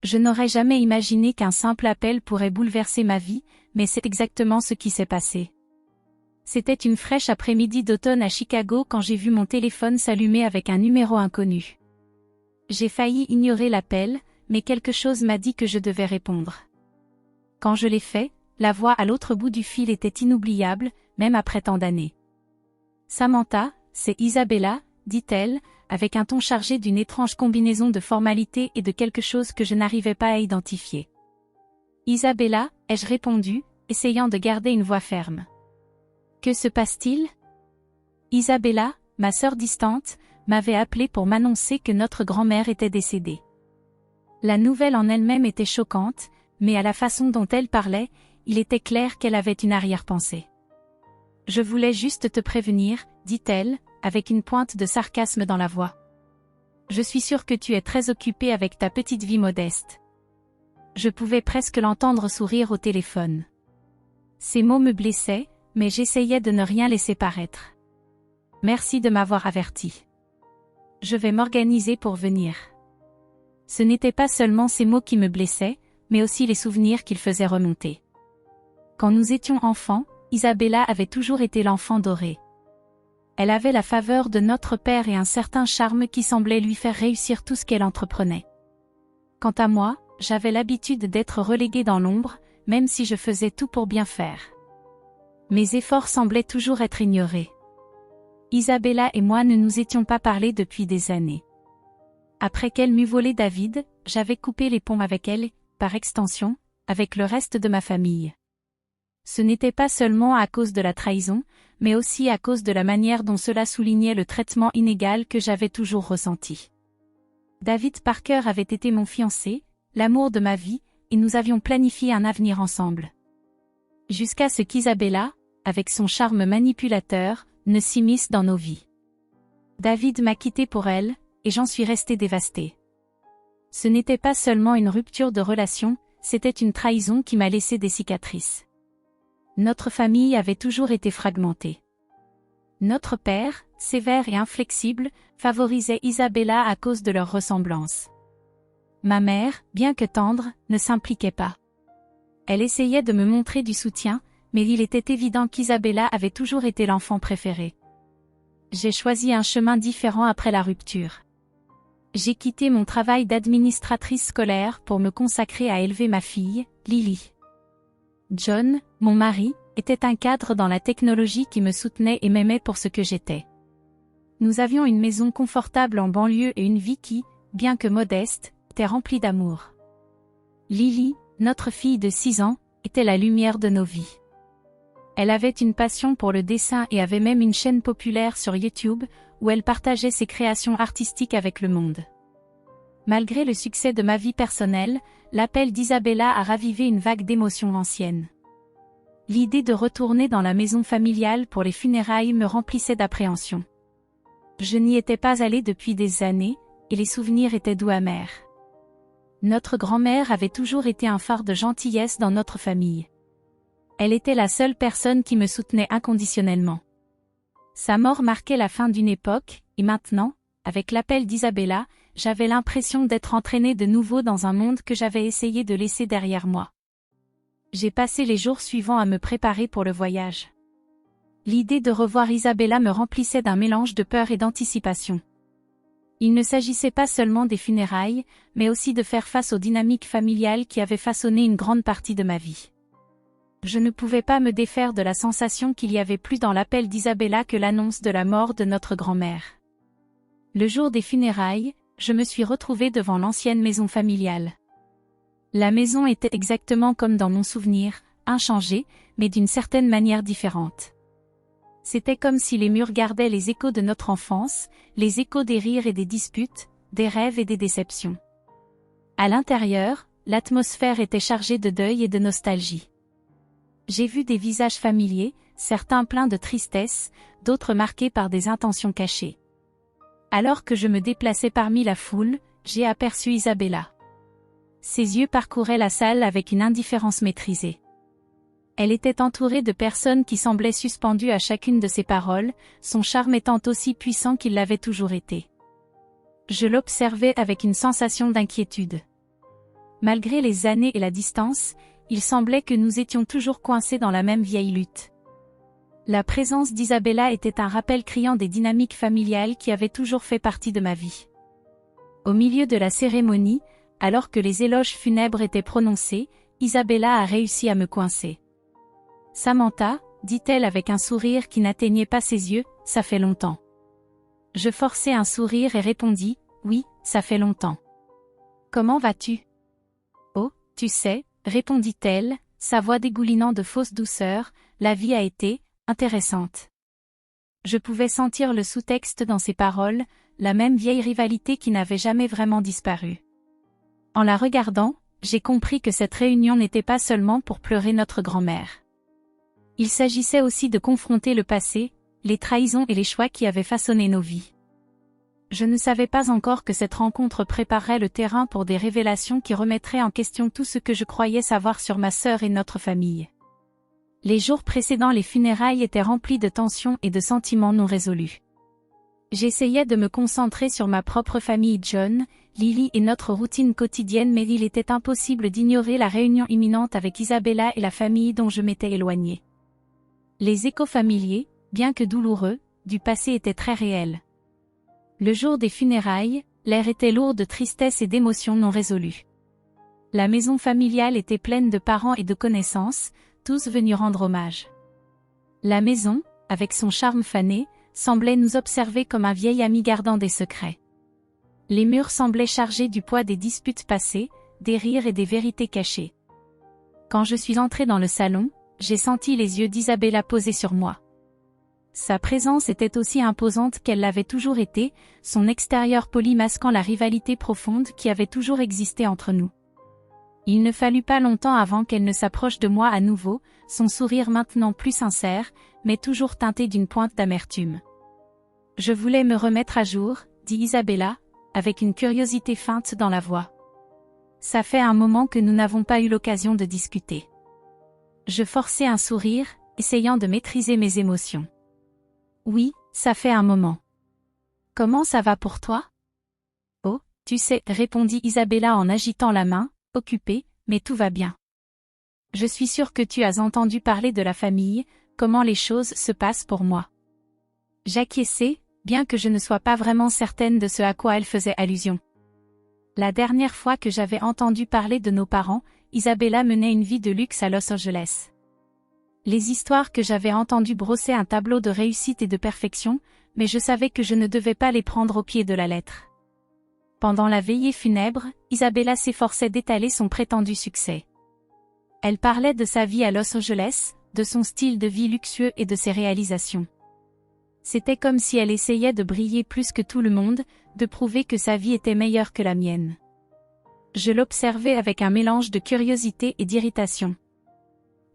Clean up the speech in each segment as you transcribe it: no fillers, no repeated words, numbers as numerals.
Je n'aurais jamais imaginé qu'un simple appel pourrait bouleverser ma vie, mais c'est exactement ce qui s'est passé. C'était une fraîche après-midi d'automne à Chicago quand j'ai vu mon téléphone s'allumer avec un numéro inconnu. J'ai failli ignorer l'appel, mais quelque chose m'a dit que je devais répondre. Quand je l'ai fait, la voix à l'autre bout du fil était inoubliable, même après tant d'années. « Samantha, c'est Isabella », dit-elle, avec un ton chargé d'une étrange combinaison de formalités et de quelque chose que je n'arrivais pas à identifier. « Isabella », ai-je répondu, essayant de garder une voix ferme. « Que se passe-t-il » Isabella, ma sœur distante, m'avait appelé pour m'annoncer que notre grand-mère était décédée. La nouvelle en elle-même était choquante, mais à la façon dont elle parlait, il était clair qu'elle avait une arrière-pensée. « Je voulais juste te prévenir, » dit-elle, avec une pointe de sarcasme dans la voix. « Je suis sûre que tu es très occupée avec ta petite vie modeste. » Je pouvais presque l'entendre sourire au téléphone. Ces mots me blessaient, mais j'essayais de ne rien laisser paraître. « Merci de m'avoir averti. Je vais m'organiser pour venir. » Ce n'étaient pas seulement ces mots qui me blessaient, mais aussi les souvenirs qu'ils faisaient remonter. Quand nous étions enfants, Isabella avait toujours été l'enfant doré. Elle avait la faveur de notre père et un certain charme qui semblait lui faire réussir tout ce qu'elle entreprenait. Quant à moi, j'avais l'habitude d'être reléguée dans l'ombre, même si je faisais tout pour bien faire. Mes efforts semblaient toujours être ignorés. Isabella et moi ne nous étions pas parlé depuis des années. Après qu'elle m'eut volé David, j'avais coupé les ponts avec elle, par extension, avec le reste de ma famille. Ce n'était pas seulement à cause de la trahison, mais aussi à cause de la manière dont cela soulignait le traitement inégal que j'avais toujours ressenti. David Parker avait été mon fiancé, l'amour de ma vie, et nous avions planifié un avenir ensemble. Jusqu'à ce qu'Isabella, avec son charme manipulateur, ne s'immisce dans nos vies. David m'a quitté pour elle, et j'en suis restée dévastée. Ce n'était pas seulement une rupture de relation, c'était une trahison qui m'a laissé des cicatrices. Notre famille avait toujours été fragmentée. Notre père, sévère et inflexible, favorisait Isabella à cause de leur ressemblance. Ma mère, bien que tendre, ne s'impliquait pas. Elle essayait de me montrer du soutien, mais il était évident qu'Isabella avait toujours été l'enfant préféré. J'ai choisi un chemin différent après la rupture. J'ai quitté mon travail d'administratrice scolaire pour me consacrer à élever ma fille, Lily. John, mon mari, était un cadre dans la technologie qui me soutenait et m'aimait pour ce que j'étais. Nous avions une maison confortable en banlieue et une vie qui, bien que modeste, était remplie d'amour. Lily, notre fille de 6 ans, était la lumière de nos vies. Elle avait une passion pour le dessin et avait même une chaîne populaire sur YouTube, où elle partageait ses créations artistiques avec le monde. Malgré le succès de ma vie personnelle, l'appel d'Isabella a ravivé une vague d'émotions anciennes. L'idée de retourner dans la maison familiale pour les funérailles me remplissait d'appréhension. Je n'y étais pas allée depuis des années, et les souvenirs étaient doux amers. Notre grand-mère avait toujours été un phare de gentillesse dans notre famille. Elle était la seule personne qui me soutenait inconditionnellement. Sa mort marquait la fin d'une époque, et maintenant, avec l'appel d'Isabella, j'avais l'impression d'être entraînée de nouveau dans un monde que j'avais essayé de laisser derrière moi. J'ai passé les jours suivants à me préparer pour le voyage. L'idée de revoir Isabella me remplissait d'un mélange de peur et d'anticipation. Il ne s'agissait pas seulement des funérailles, mais aussi de faire face aux dynamiques familiales qui avaient façonné une grande partie de ma vie. Je ne pouvais pas me défaire de la sensation qu'il y avait plus dans l'appel d'Isabella que l'annonce de la mort de notre grand-mère. Le jour des funérailles, je me suis retrouvée devant l'ancienne maison familiale. La maison était exactement comme dans mon souvenir, inchangée, mais d'une certaine manière différente. C'était comme si les murs gardaient les échos de notre enfance, les échos des rires et des disputes, des rêves et des déceptions. À l'intérieur, l'atmosphère était chargée de deuil et de nostalgie. J'ai vu des visages familiers, certains pleins de tristesse, d'autres marqués par des intentions cachées. Alors que je me déplaçais parmi la foule, j'ai aperçu Isabella. Ses yeux parcouraient la salle avec une indifférence maîtrisée. Elle était entourée de personnes qui semblaient suspendues à chacune de ses paroles, son charme étant aussi puissant qu'il l'avait toujours été. Je l'observais avec une sensation d'inquiétude. Malgré les années et la distance, il semblait que nous étions toujours coincés dans la même vieille lutte. La présence d'Isabella était un rappel criant des dynamiques familiales qui avaient toujours fait partie de ma vie. Au milieu de la cérémonie, alors que les éloges funèbres étaient prononcés, Isabella a réussi à me coincer. « Samantha », dit-elle avec un sourire qui n'atteignait pas ses yeux, « ça fait longtemps. » Je forçai un sourire et répondis, « Oui, ça fait longtemps. »« Comment vas-tu ?»« Oh, tu sais, » répondit-elle, sa voix dégoulinant de fausse douceur, « la vie a été intéressante. » Je pouvais sentir le sous-texte dans ses paroles, la même vieille rivalité qui n'avait jamais vraiment disparu. En la regardant, j'ai compris que cette réunion n'était pas seulement pour pleurer notre grand-mère. Il s'agissait aussi de confronter le passé, les trahisons et les choix qui avaient façonné nos vies. Je ne savais pas encore que cette rencontre préparerait le terrain pour des révélations qui remettraient en question tout ce que je croyais savoir sur ma sœur et notre famille. Les jours précédant les funérailles étaient remplis de tensions et de sentiments non résolus. J'essayais de me concentrer sur ma propre famille John, Lily et notre routine quotidienne, mais il était impossible d'ignorer la réunion imminente avec Isabella et la famille dont je m'étais éloignée. Les échos familiers, bien que douloureux, du passé étaient très réels. Le jour des funérailles, l'air était lourd de tristesse et d'émotions non résolues. La maison familiale était pleine de parents et de connaissances, tous venus rendre hommage. La maison, avec son charme fané, semblait nous observer comme un vieil ami gardant des secrets. Les murs semblaient chargés du poids des disputes passées, des rires et des vérités cachées. Quand je suis entrée dans le salon, j'ai senti les yeux d'Isabella posés sur moi. Sa présence était aussi imposante qu'elle l'avait toujours été, son extérieur poli masquant la rivalité profonde qui avait toujours existé entre nous. Il ne fallut pas longtemps avant qu'elle ne s'approche de moi à nouveau, son sourire maintenant plus sincère, mais toujours teinté d'une pointe d'amertume. « Je voulais me remettre à jour, » dit Isabella, avec une curiosité feinte dans la voix. « Ça fait un moment que nous n'avons pas eu l'occasion de discuter. » Je forçai un sourire, essayant de maîtriser mes émotions. « Oui, ça fait un moment. Comment ça va pour toi ? » « Oh, tu sais, » répondit Isabella en agitant la main, occupée, « mais tout va bien. Je suis sûre que tu as entendu parler de la famille, comment les choses se passent pour moi. » J'acquiesçai, bien que je ne sois pas vraiment certaine de ce à quoi elle faisait allusion. La dernière fois que j'avais entendu parler de nos parents, Isabella menait une vie de luxe à Los Angeles. Les histoires que j'avais entendues brossaient un tableau de réussite et de perfection, mais je savais que je ne devais pas les prendre au pied de la lettre. Pendant la veillée funèbre, Isabella s'efforçait d'étaler son prétendu succès. Elle parlait de sa vie à Los Angeles, de son style de vie luxueux et de ses réalisations. C'était comme si elle essayait de briller plus que tout le monde, de prouver que sa vie était meilleure que la mienne. Je l'observais avec un mélange de curiosité et d'irritation.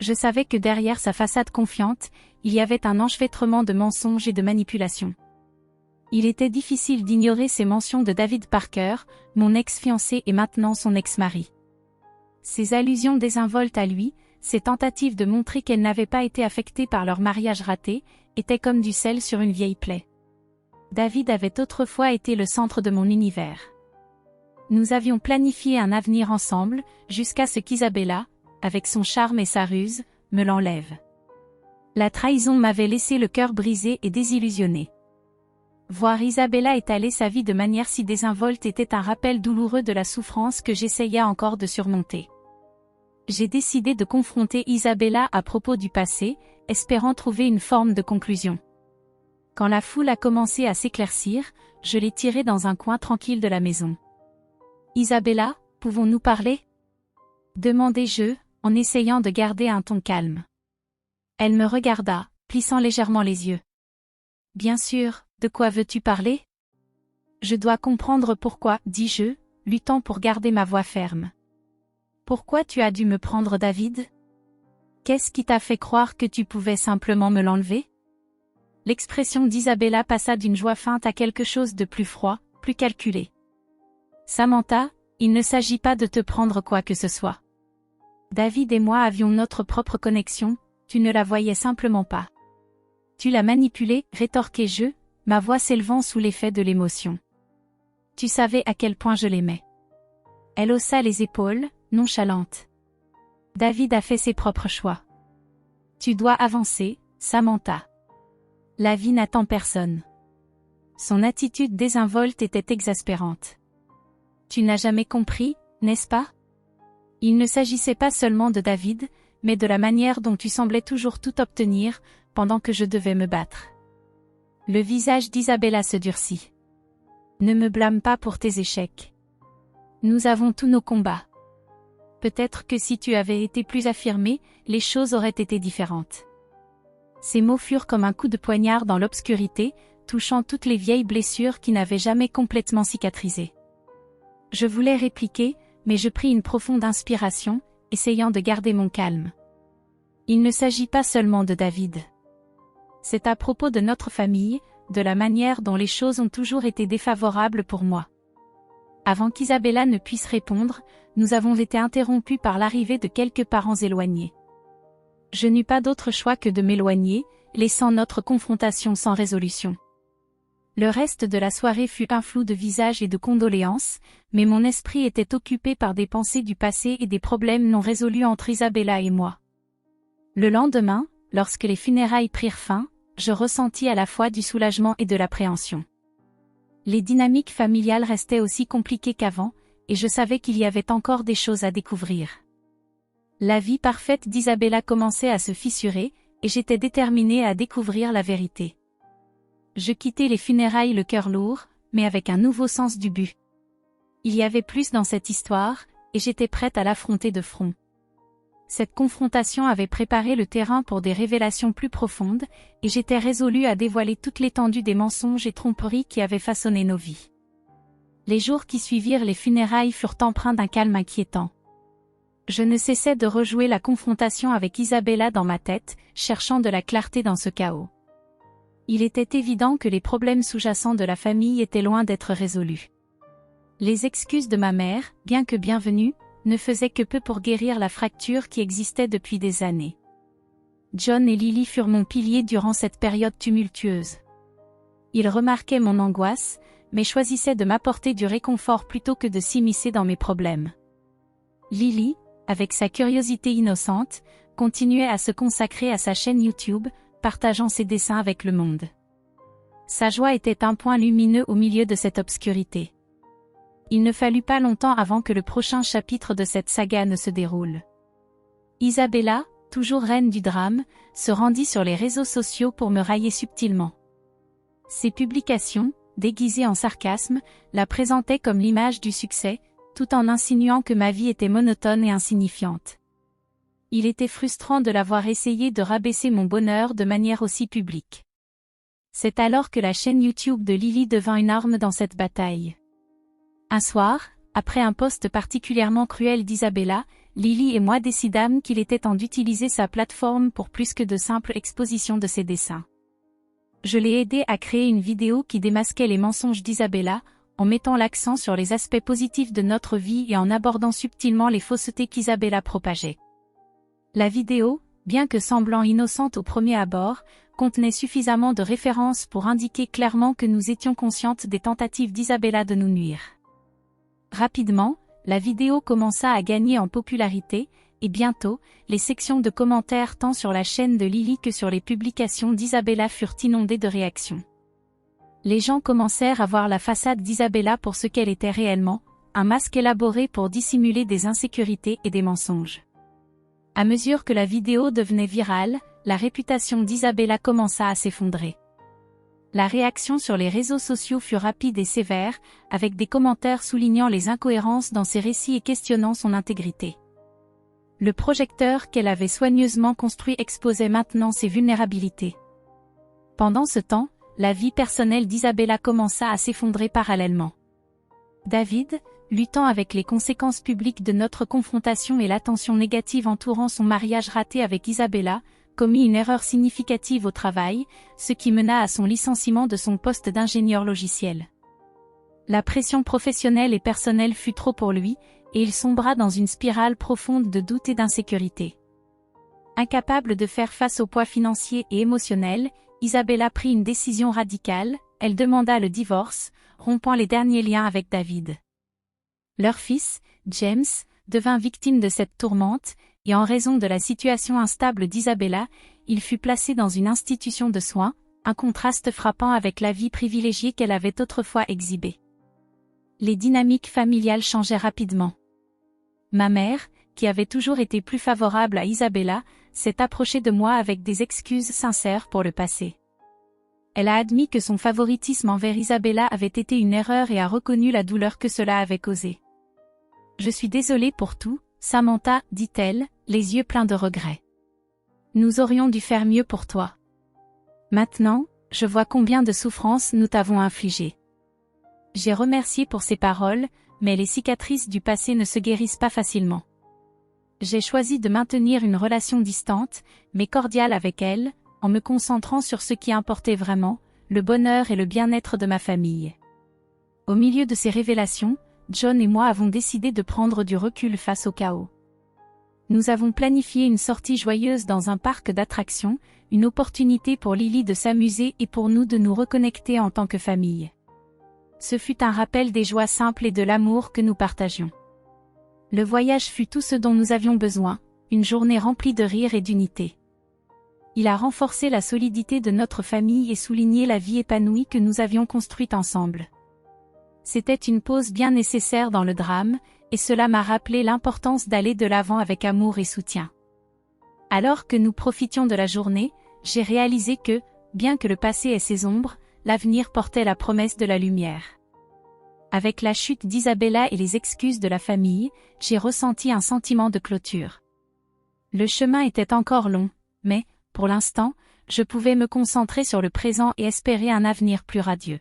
Je savais que derrière sa façade confiante, il y avait un enchevêtrement de mensonges et de manipulations. Il était difficile d'ignorer ces mentions de David Parker, mon ex-fiancé et maintenant son ex-mari. Ces allusions désinvoltes à lui, ces tentatives de montrer qu'elle n'avait pas été affectée par leur mariage raté, étaient comme du sel sur une vieille plaie. David avait autrefois été le centre de mon univers. Nous avions planifié un avenir ensemble, jusqu'à ce qu'Isabella, avec son charme et sa ruse, me l'enlève. La trahison m'avait laissé le cœur brisé et désillusionné. Voir Isabella étaler sa vie de manière si désinvolte était un rappel douloureux de la souffrance que j'essayais encore de surmonter. J'ai décidé de confronter Isabella à propos du passé, espérant trouver une forme de conclusion. Quand la foule a commencé à s'éclaircir, je l'ai tirée dans un coin tranquille de la maison. « Isabella, pouvons-nous parler ?» demandai-je, en essayant de garder un ton calme. Elle me regarda, plissant légèrement les yeux. « Bien sûr, de quoi veux-tu parler ? » Je dois comprendre pourquoi, dis-je, luttant pour garder ma voix ferme. Pourquoi tu as dû me prendre David ? Qu'est-ce qui t'a fait croire que tu pouvais simplement me l'enlever ? L'expression d'Isabella passa d'une joie feinte à quelque chose de plus froid, plus calculé. Samantha, il ne s'agit pas de te prendre quoi que ce soit. David et moi avions notre propre connexion, tu ne la voyais simplement pas. Tu l'as manipulée, rétorquai-je, ma voix s'élevant sous l'effet de l'émotion. Tu savais à quel point je l'aimais. Elle haussa les épaules, nonchalante. David a fait ses propres choix. Tu dois avancer, Samantha. La vie n'attend personne. Son attitude désinvolte était exaspérante. Tu n'as jamais compris, n'est-ce pas? Il ne s'agissait pas seulement de David, mais de la manière dont tu semblais toujours tout obtenir, pendant que je devais me battre. Le visage d'Isabella se durcit. Ne me blâme pas pour tes échecs. Nous avons tous nos combats. Peut-être que si tu avais été plus affirmé, les choses auraient été différentes. Ces mots furent comme un coup de poignard dans l'obscurité, touchant toutes les vieilles blessures qui n'avaient jamais complètement cicatrisé. Je voulais répliquer, mais je pris une profonde inspiration, essayant de garder mon calme. Il ne s'agit pas seulement de David. C'est à propos de notre famille, de la manière dont les choses ont toujours été défavorables pour moi. Avant qu'Isabella ne puisse répondre, nous avons été interrompus par l'arrivée de quelques parents éloignés. Je n'eus pas d'autre choix que de m'éloigner, laissant notre confrontation sans résolution. Le reste de la soirée fut un flou de visages et de condoléances, mais mon esprit était occupé par des pensées du passé et des problèmes non résolus entre Isabella et moi. Le lendemain, lorsque les funérailles prirent fin, je ressentis à la fois du soulagement et de l'appréhension. Les dynamiques familiales restaient aussi compliquées qu'avant, et je savais qu'il y avait encore des choses à découvrir. La vie parfaite d'Isabella commençait à se fissurer, et j'étais déterminée à découvrir la vérité. Je quittais les funérailles le cœur lourd, mais avec un nouveau sens du but. Il y avait plus dans cette histoire, et j'étais prête à l'affronter de front. Cette confrontation avait préparé le terrain pour des révélations plus profondes, et j'étais résolue à dévoiler toute l'étendue des mensonges et tromperies qui avaient façonné nos vies. Les jours qui suivirent les funérailles furent empreints d'un calme inquiétant. Je ne cessais de rejouer la confrontation avec Isabella dans ma tête, cherchant de la clarté dans ce chaos. Il était évident que les problèmes sous-jacents de la famille étaient loin d'être résolus. Les excuses de ma mère, bien que bienvenues, ne faisaient que peu pour guérir la fracture qui existait depuis des années. John et Lily furent mon pilier durant cette période tumultueuse. Ils remarquaient mon angoisse, mais choisissaient de m'apporter du réconfort plutôt que de s'immiscer dans mes problèmes. Lily, avec sa curiosité innocente, continuait à se consacrer à sa chaîne YouTube, partageant ses dessins avec le monde. Sa joie était un point lumineux au milieu de cette obscurité. Il ne fallut pas longtemps avant que le prochain chapitre de cette saga ne se déroule. Isabella, toujours reine du drame, se rendit sur les réseaux sociaux pour me railler subtilement. Ses publications, déguisées en sarcasme, la présentaient comme l'image du succès, tout en insinuant que ma vie était monotone et insignifiante. Il était frustrant de l'avoir essayé de rabaisser mon bonheur de manière aussi publique. C'est alors que la chaîne YouTube de Lily devint une arme dans cette bataille. Un soir, après un post particulièrement cruel d'Isabella, Lily et moi décidâmes qu'il était temps d'utiliser sa plateforme pour plus que de simples expositions de ses dessins. Je l'ai aidé à créer une vidéo qui démasquait les mensonges d'Isabella, en mettant l'accent sur les aspects positifs de notre vie et en abordant subtilement les faussetés qu'Isabella propageait. La vidéo, bien que semblant innocente au premier abord, contenait suffisamment de références pour indiquer clairement que nous étions conscientes des tentatives d'Isabella de nous nuire. Rapidement, la vidéo commença à gagner en popularité, et bientôt, les sections de commentaires tant sur la chaîne de Lily que sur les publications d'Isabella furent inondées de réactions. Les gens commencèrent à voir la façade d'Isabella pour ce qu'elle était réellement, un masque élaboré pour dissimuler des insécurités et des mensonges. À mesure que la vidéo devenait virale, la réputation d'Isabella commença à s'effondrer. La réaction sur les réseaux sociaux fut rapide et sévère, avec des commentaires soulignant les incohérences dans ses récits et questionnant son intégrité. Le projecteur qu'elle avait soigneusement construit exposait maintenant ses vulnérabilités. Pendant ce temps, la vie personnelle d'Isabella commença à s'effondrer parallèlement. David, luttant avec les conséquences publiques de notre confrontation et l'attention négative entourant son mariage raté avec Isabella, commit une erreur significative au travail, ce qui mena à son licenciement de son poste d'ingénieur logiciel. La pression professionnelle et personnelle fut trop pour lui, et il sombra dans une spirale profonde de doute et d'insécurité. Incapable de faire face au poids financier et émotionnel, Isabella prit une décision radicale, elle demanda le divorce, rompant les derniers liens avec David. Leur fils, James, devint victime de cette tourmente, et en raison de la situation instable d'Isabella, il fut placé dans une institution de soins, un contraste frappant avec la vie privilégiée qu'elle avait autrefois exhibée. Les dynamiques familiales changeaient rapidement. Ma mère, qui avait toujours été plus favorable à Isabella, s'est approchée de moi avec des excuses sincères pour le passé. Elle a admis que son favoritisme envers Isabella avait été une erreur et a reconnu la douleur que cela avait causée. « Je suis désolée pour tout, Samantha, dit-elle, les yeux pleins de regret. Nous aurions dû faire mieux pour toi. Maintenant, je vois combien de souffrances nous t'avons infligées. » J'ai remercié pour ces paroles, mais les cicatrices du passé ne se guérissent pas facilement. J'ai choisi de maintenir une relation distante, mais cordiale avec elle, en me concentrant sur ce qui importait vraiment, le bonheur et le bien-être de ma famille. Au milieu de ces révélations, John et moi avons décidé de prendre du recul face au chaos. Nous avons planifié une sortie joyeuse dans un parc d'attractions, une opportunité pour Lily de s'amuser et pour nous de nous reconnecter en tant que famille. Ce fut un rappel des joies simples et de l'amour que nous partagions. Le voyage fut tout ce dont nous avions besoin, une journée remplie de rire et d'unité. Il a renforcé la solidité de notre famille et souligné la vie épanouie que nous avions construite ensemble. C'était une pause bien nécessaire dans le drame, et cela m'a rappelé l'importance d'aller de l'avant avec amour et soutien. Alors que nous profitions de la journée, j'ai réalisé que, bien que le passé ait ses ombres, l'avenir portait la promesse de la lumière. Avec la chute d'Isabella et les excuses de la famille, j'ai ressenti un sentiment de clôture. Le chemin était encore long, mais, pour l'instant, je pouvais me concentrer sur le présent et espérer un avenir plus radieux.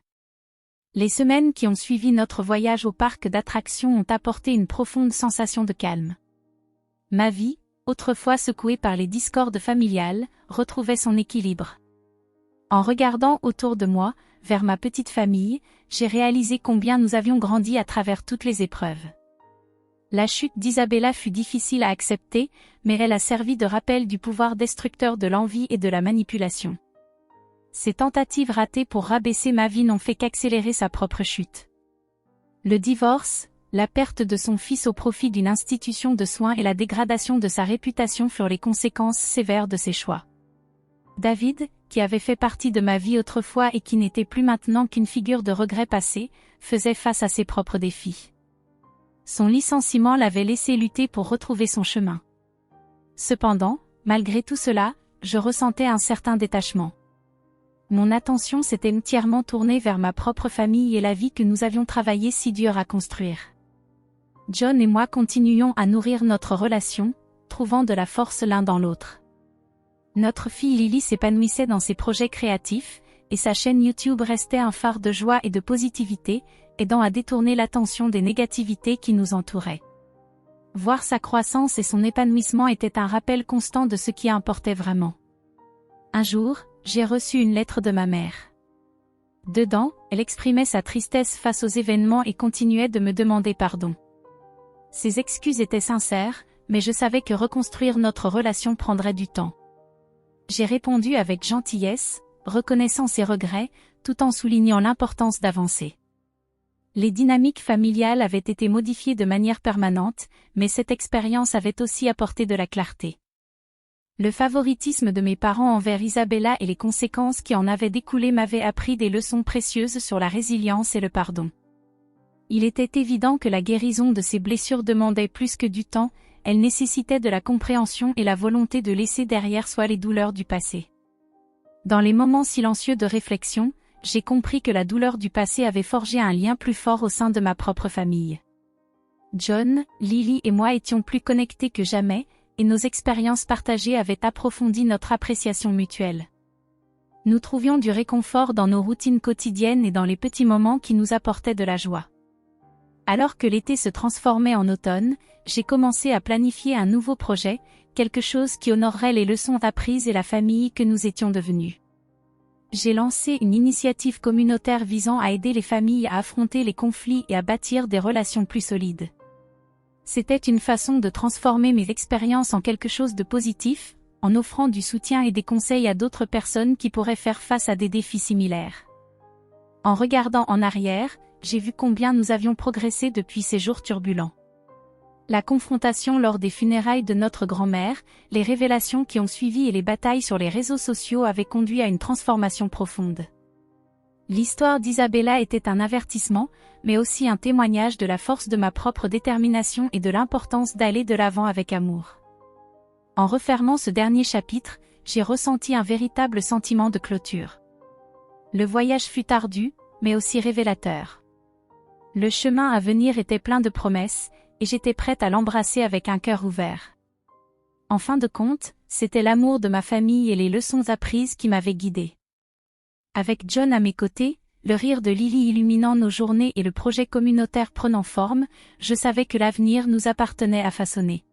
Les semaines qui ont suivi notre voyage au parc d'attractions ont apporté une profonde sensation de calme. Ma vie, autrefois secouée par les discordes familiales, retrouvait son équilibre. En regardant autour de moi, vers ma petite famille, j'ai réalisé combien nous avions grandi à travers toutes les épreuves. La chute d'Isabella fut difficile à accepter, mais elle a servi de rappel du pouvoir destructeur de l'envie et de la manipulation. Ces tentatives ratées pour rabaisser ma vie n'ont fait qu'accélérer sa propre chute. Le divorce, la perte de son fils au profit d'une institution de soins et la dégradation de sa réputation furent les conséquences sévères de ses choix. David, qui avait fait partie de ma vie autrefois et qui n'était plus maintenant qu'une figure de regret passé, faisait face à ses propres défis. Son licenciement l'avait laissé lutter pour retrouver son chemin. Cependant, malgré tout cela, je ressentais un certain détachement. Mon attention s'était entièrement tournée vers ma propre famille et la vie que nous avions travaillé si dur à construire. John et moi continuions à nourrir notre relation, trouvant de la force l'un dans l'autre. Notre fille Lily s'épanouissait dans ses projets créatifs, et sa chaîne YouTube restait un phare de joie et de positivité, aidant à détourner l'attention des négativités qui nous entouraient. Voir sa croissance et son épanouissement était un rappel constant de ce qui importait vraiment. Un jour, j'ai reçu une lettre de ma mère. Dedans, elle exprimait sa tristesse face aux événements et continuait de me demander pardon. Ses excuses étaient sincères, mais je savais que reconstruire notre relation prendrait du temps. J'ai répondu avec gentillesse, reconnaissant ses regrets, tout en soulignant l'importance d'avancer. Les dynamiques familiales avaient été modifiées de manière permanente, mais cette expérience avait aussi apporté de la clarté. Le favoritisme de mes parents envers Isabella et les conséquences qui en avaient découlé m'avaient appris des leçons précieuses sur la résilience et le pardon. Il était évident que la guérison de ces blessures demandait plus que du temps, elle nécessitait de la compréhension et la volonté de laisser derrière soi les douleurs du passé. Dans les moments silencieux de réflexion, j'ai compris que la douleur du passé avait forgé un lien plus fort au sein de ma propre famille. John, Lily et moi étions plus connectés que jamais, et nos expériences partagées avaient approfondi notre appréciation mutuelle. Nous trouvions du réconfort dans nos routines quotidiennes et dans les petits moments qui nous apportaient de la joie. Alors que l'été se transformait en automne, j'ai commencé à planifier un nouveau projet, quelque chose qui honorerait les leçons apprises et la famille que nous étions devenus. J'ai lancé une initiative communautaire visant à aider les familles à affronter les conflits et à bâtir des relations plus solides. C'était une façon de transformer mes expériences en quelque chose de positif, en offrant du soutien et des conseils à d'autres personnes qui pourraient faire face à des défis similaires. En regardant en arrière, j'ai vu combien nous avions progressé depuis ces jours turbulents. La confrontation lors des funérailles de notre grand-mère, les révélations qui ont suivi et les batailles sur les réseaux sociaux avaient conduit à une transformation profonde. L'histoire d'Isabella était un avertissement, mais aussi un témoignage de la force de ma propre détermination et de l'importance d'aller de l'avant avec amour. En refermant ce dernier chapitre, j'ai ressenti un véritable sentiment de clôture. Le voyage fut ardu, mais aussi révélateur. Le chemin à venir était plein de promesses, et j'étais prête à l'embrasser avec un cœur ouvert. En fin de compte, c'était l'amour de ma famille et les leçons apprises qui m'avaient guidée. Avec John à mes côtés, le rire de Lily illuminant nos journées et le projet communautaire prenant forme, je savais que l'avenir nous appartenait à façonner.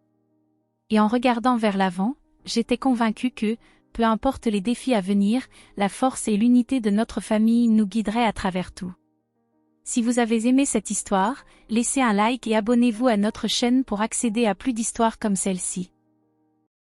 Et en regardant vers l'avant, j'étais convaincue que, peu importe les défis à venir, la force et l'unité de notre famille nous guideraient à travers tout. Si vous avez aimé cette histoire, laissez un like et abonnez-vous à notre chaîne pour accéder à plus d'histoires comme celle-ci.